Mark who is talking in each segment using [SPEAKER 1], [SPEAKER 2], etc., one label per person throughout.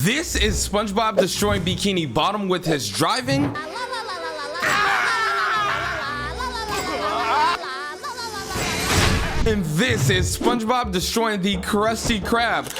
[SPEAKER 1] this is SpongeBob destroying Bikini Bottom with his driving. And this is SpongeBob destroying the Krusty Krab.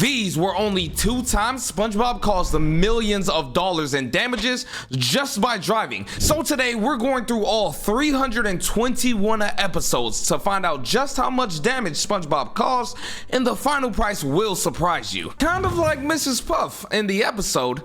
[SPEAKER 1] These were only 2 times SpongeBob caused millions of dollars in damages just by driving. So today we're going through all 321 episodes to find out just how much damage SpongeBob caused, and the final price will surprise you. Kind of like Mrs. Puff in the episode.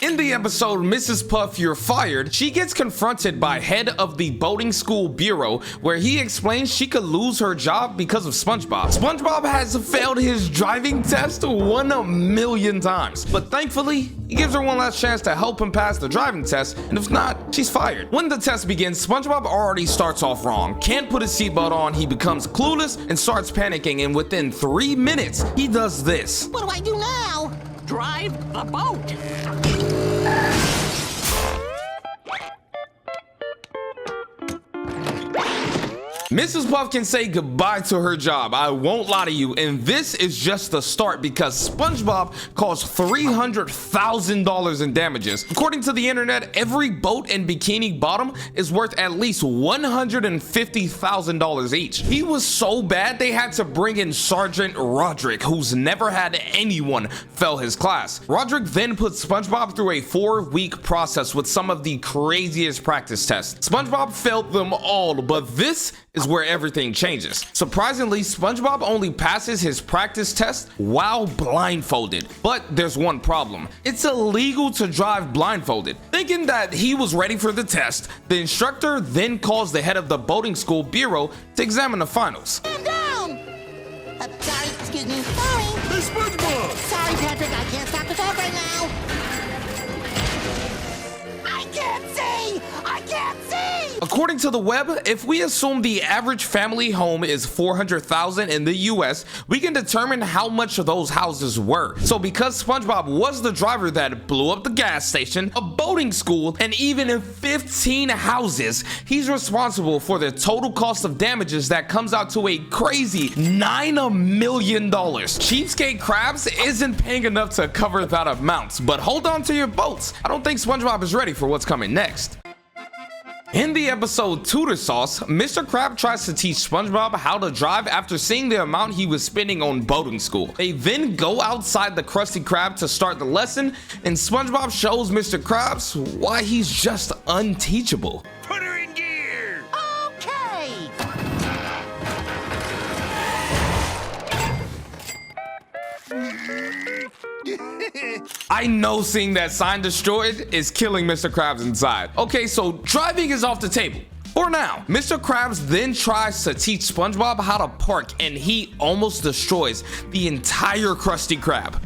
[SPEAKER 1] In the episode, Mrs. Puff, You're Fired, she gets confronted by head of the boating school bureau, where he explains she could lose her job because of SpongeBob. SpongeBob has failed his driving test 1,000,000 times, but thankfully, he gives her one last chance to help him pass the driving test, and if not, she's fired. When the test begins, SpongeBob already starts off wrong. Can't put his seatbelt on, he becomes clueless and starts panicking, and within 3 minutes, he does this.
[SPEAKER 2] What do I do now? Drive the boat.
[SPEAKER 1] Mrs. Puff can say goodbye to her job, I won't lie to you, and this is just the start because SpongeBob caused $300,000 in damages. According to the internet, every boat in Bikini Bottom is worth at least $150,000 each. He was so bad they had to bring in Sergeant Roderick, who's never had anyone fail his class. Roderick then put SpongeBob through a 4-week process with some of the craziest practice tests. SpongeBob failed them all, but this is where everything changes. Surprisingly, SpongeBob only passes his practice test while blindfolded. But there's one problem. It's illegal to drive blindfolded. Thinking that he was ready for the test, the instructor then calls the head of the boating school bureau to examine the finals.
[SPEAKER 2] Stand down! Sorry, excuse me. Sorry.
[SPEAKER 3] Hey, SpongeBob!
[SPEAKER 2] Sorry, Patrick, I can't stop the talk right now. I can't see! I can't see!
[SPEAKER 1] According to the web, if we assume the average family home is 400,000 in the US, we can determine how much of those houses were. So because SpongeBob was the driver that blew up the gas station, a boating school, and even 15 houses, he's responsible for the total cost of damages that comes out to a crazy $9 million. Cheapskate Krabs isn't paying enough to cover that amount, but hold on to your boats. I don't think SpongeBob is ready for what's coming next. In the episode Tutor Sauce, Mr. Krab tries to teach SpongeBob how to drive after seeing the amount he was spending on boating school. They then go outside the Krusty Krab to start the lesson, and SpongeBob shows Mr. Krabs why he's just unteachable.
[SPEAKER 3] Put her in gear!
[SPEAKER 2] Okay!
[SPEAKER 1] I know seeing that sign destroyed is killing Mr. Krabs inside. Okay, so driving is off the table. For now, Mr. Krabs then tries to teach SpongeBob how to park, and he almost destroys the entire Krusty Krab.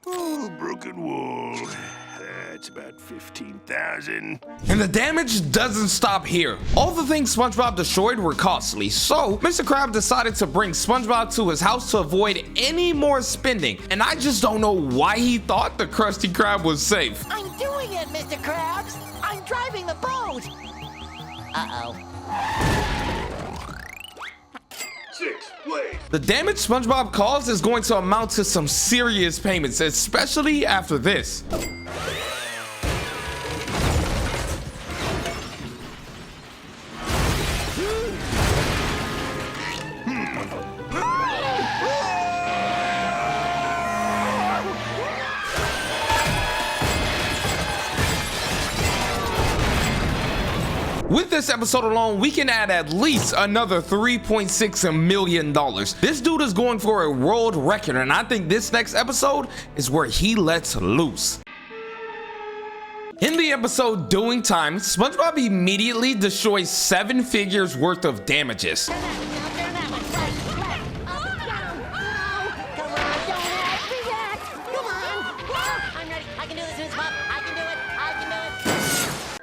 [SPEAKER 3] Oh, broken wall. That's about 15,000.
[SPEAKER 1] And the damage doesn't stop here. All the things SpongeBob destroyed were costly, so Mr. Krab decided to bring SpongeBob to his house to avoid any more spending. And I just don't know why he thought the Krusty Krab was safe.
[SPEAKER 2] I'm doing it, Mr. Krabs! I'm driving the boat! Uh-oh.
[SPEAKER 3] 6th place.
[SPEAKER 1] The damage SpongeBob caused is going to amount to some serious payments, especially after this. With this episode alone, we can add at least another $3.6 million. This dude is going for a world record, and I think this next episode is where he lets loose. In the episode Doing Time, SpongeBob immediately destroys 7 figures worth of damages.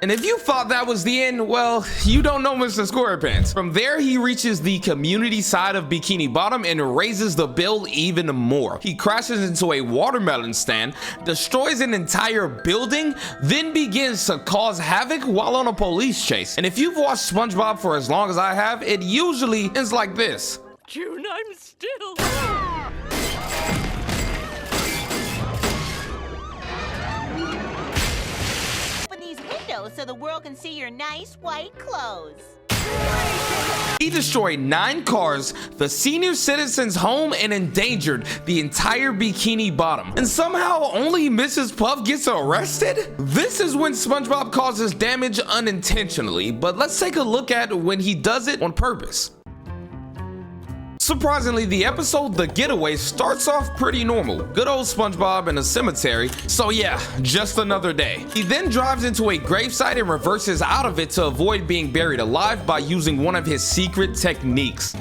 [SPEAKER 1] And if you thought that was the end, well, you don't know Mr. SquarePants. From there, he reaches the community side of Bikini Bottom and raises the bill even more. He crashes into a watermelon stand, destroys an entire building, then begins to cause havoc while on a police chase. And if you've watched SpongeBob for as long as I have, it usually ends like this.
[SPEAKER 4] June, I'm still.
[SPEAKER 2] Open these windows so the world can see your nice white clothes.
[SPEAKER 1] He destroyed 9 cars, the senior citizens' home, and endangered the entire Bikini Bottom. And somehow only Mrs. Puff gets arrested? This is when SpongeBob causes damage unintentionally, but let's take a look at when he does it on purpose. Surprisingly, the episode The Getaway starts off pretty normal. Good old SpongeBob in a cemetery, so yeah, just another day. He then drives into a gravesite and reverses out of it to avoid being buried alive by using one of his secret techniques.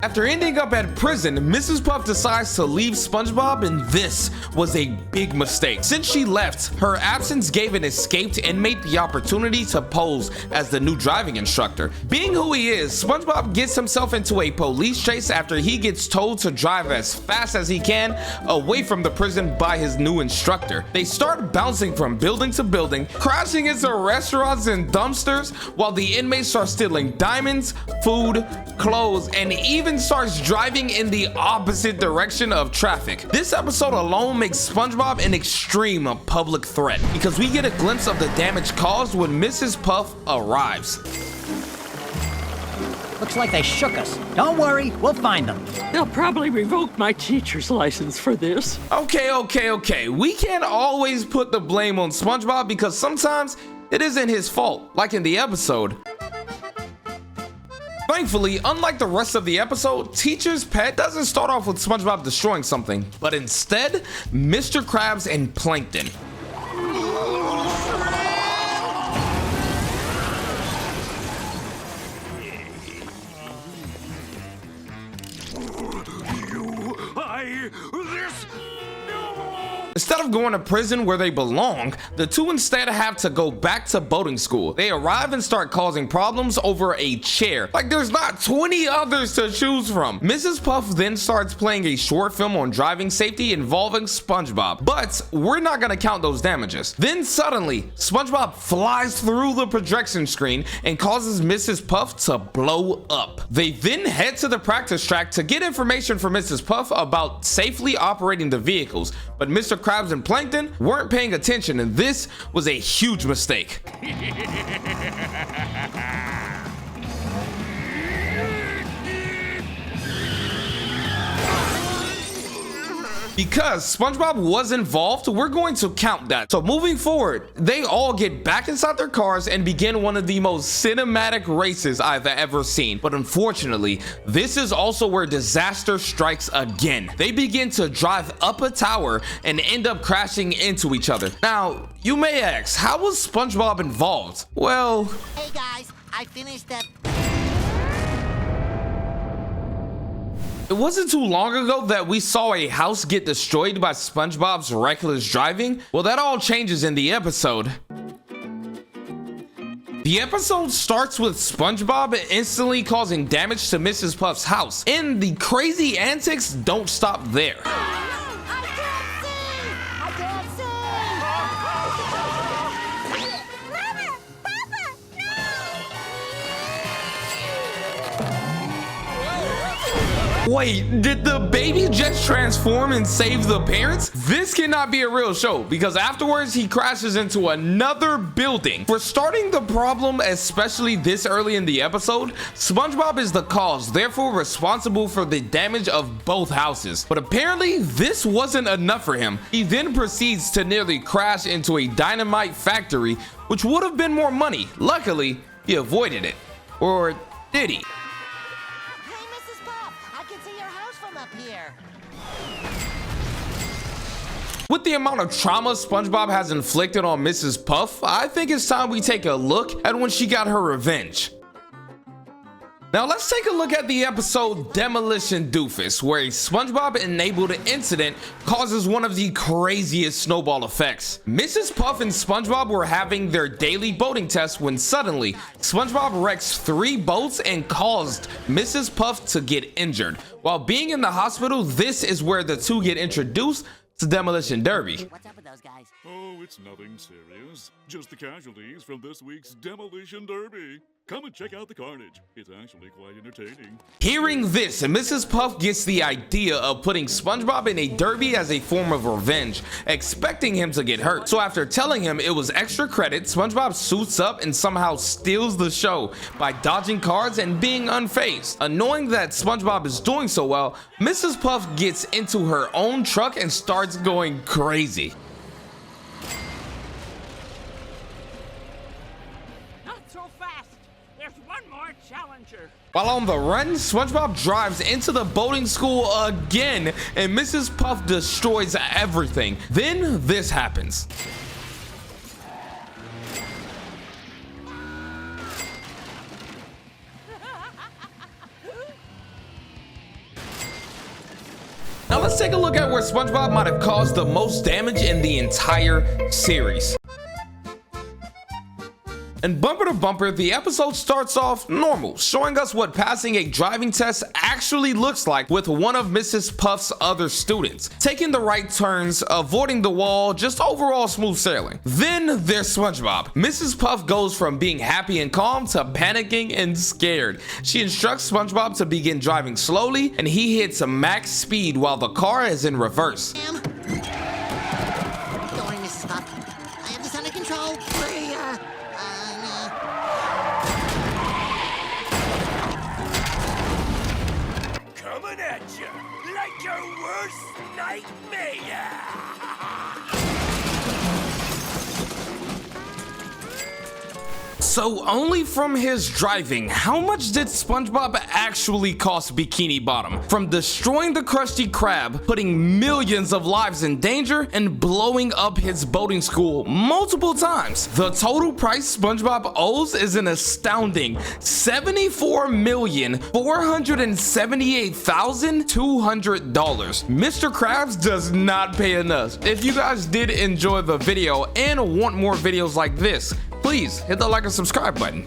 [SPEAKER 1] After ending up at prison, Mrs. Puff decides to leave SpongeBob, and this was a big mistake. Since she left, her absence gave an escaped inmate the opportunity to pose as the new driving instructor. Being who he is, SpongeBob gets himself into a police chase after he gets told to drive as fast as he can away from the prison by his new instructor. They start bouncing from building to building, crashing into restaurants and dumpsters, while the inmates are stealing diamonds, food, clothes, and even starts driving in the opposite direction of traffic. This episode alone makes SpongeBob an extreme public threat because we get a glimpse of the damage caused when Mrs. Puff arrives.
[SPEAKER 5] Looks like they shook us. Don't worry, we'll find them.
[SPEAKER 4] They'll probably revoke my teacher's license for this.
[SPEAKER 1] Okay. We can't always put the blame on SpongeBob because sometimes it isn't his fault, like in the episode. Thankfully, unlike the rest of the episode, Teacher's Pet doesn't start off with SpongeBob destroying something, but instead, Mr. Krabs and Plankton. Instead of going to prison where they belong, the two instead have to go back to boating school. They arrive and start causing problems over a chair. Like there's not 20 others to choose from. Mrs. Puff then starts playing a short film on driving safety involving SpongeBob, but we're not gonna count those damages. Then suddenly, SpongeBob flies through the projection screen and causes Mrs. Puff to blow up. They then head to the practice track to get information from Mrs. Puff about safely operating the vehicles, but Mr. Krabs and Plankton weren't paying attention, and this was a huge mistake. Because SpongeBob was involved, we're going to count that. So moving forward, they all get back inside their cars and begin one of the most cinematic races I've ever seen. But unfortunately, this is also where disaster strikes again. They begin to drive up a tower and end up crashing into each other. Now, you may ask, how was SpongeBob involved? Well,
[SPEAKER 2] Hey guys, I finished that.
[SPEAKER 1] it wasn't too long ago that we saw a house get destroyed by SpongeBob's reckless driving. Well, that all changes in the episode. The episode starts with SpongeBob instantly causing damage to Mrs. Puff's house, and the crazy antics don't stop there. Wait, did the baby just transform and save the parents? This cannot be a real show because afterwards he crashes into another building. For starting the problem, especially this early in the episode, SpongeBob is the cause, therefore responsible for the damage of both houses. But apparently this wasn't enough for him. He then proceeds to nearly crash into a dynamite factory, which would have been more money. Luckily, he avoided it. Or did he? With the amount of trauma SpongeBob has inflicted on Mrs. Puff, I think it's time we take a look at when she got her revenge. Now let's take a look at the episode Demolition Doofus, where a SpongeBob enabled incident causes one of the craziest snowball effects. Mrs. Puff and SpongeBob were having their daily boating test when suddenly SpongeBob wrecks 3 boats and caused Mrs. Puff to get injured. While being in the hospital, this is where the two get introduced to Demolition Derby.
[SPEAKER 2] What's up with those guys?
[SPEAKER 6] Oh, it's nothing serious. Just the casualties from this week's Demolition Derby. Come and check out the carnage. It's actually quite entertaining.
[SPEAKER 1] Hearing this, Mrs. Puff gets the idea of putting SpongeBob in a derby as a form of revenge, expecting him to get hurt. So after telling him it was extra credit, SpongeBob suits up and somehow steals the show by dodging cars and being unfazed. Knowing that SpongeBob is doing so well, Mrs. Puff gets into her own truck and starts going crazy.
[SPEAKER 4] Not so fast. There's one more challenger.
[SPEAKER 1] While on the run, SpongeBob drives into the boating school again, and Mrs. Puff destroys everything. Then this happens. Now let's take a look at where SpongeBob might have caused the most damage in the entire series. And bumper to bumper, the episode starts off normal, showing us what passing a driving test actually looks like with one of Mrs. Puff's other students. Taking the right turns, avoiding the wall, just overall smooth sailing. Then there's SpongeBob. Mrs. Puff goes from being happy and calm to panicking and scared. She instructs SpongeBob to begin driving slowly, and he hits max speed while the car is in reverse.
[SPEAKER 2] Don't worry, Mrs. Puff. I have this under control.
[SPEAKER 3] Coming at you like your worst nightmare.
[SPEAKER 1] So only from his driving, how much did SpongeBob actually cost Bikini Bottom? From destroying the Krusty Krab, putting millions of lives in danger, and blowing up his boating school multiple times. The total price SpongeBob owes is an astounding $74,478,200. Mr. Krabs does not pay enough. If you guys did enjoy the video and want more videos like this, please hit the like and subscribe button.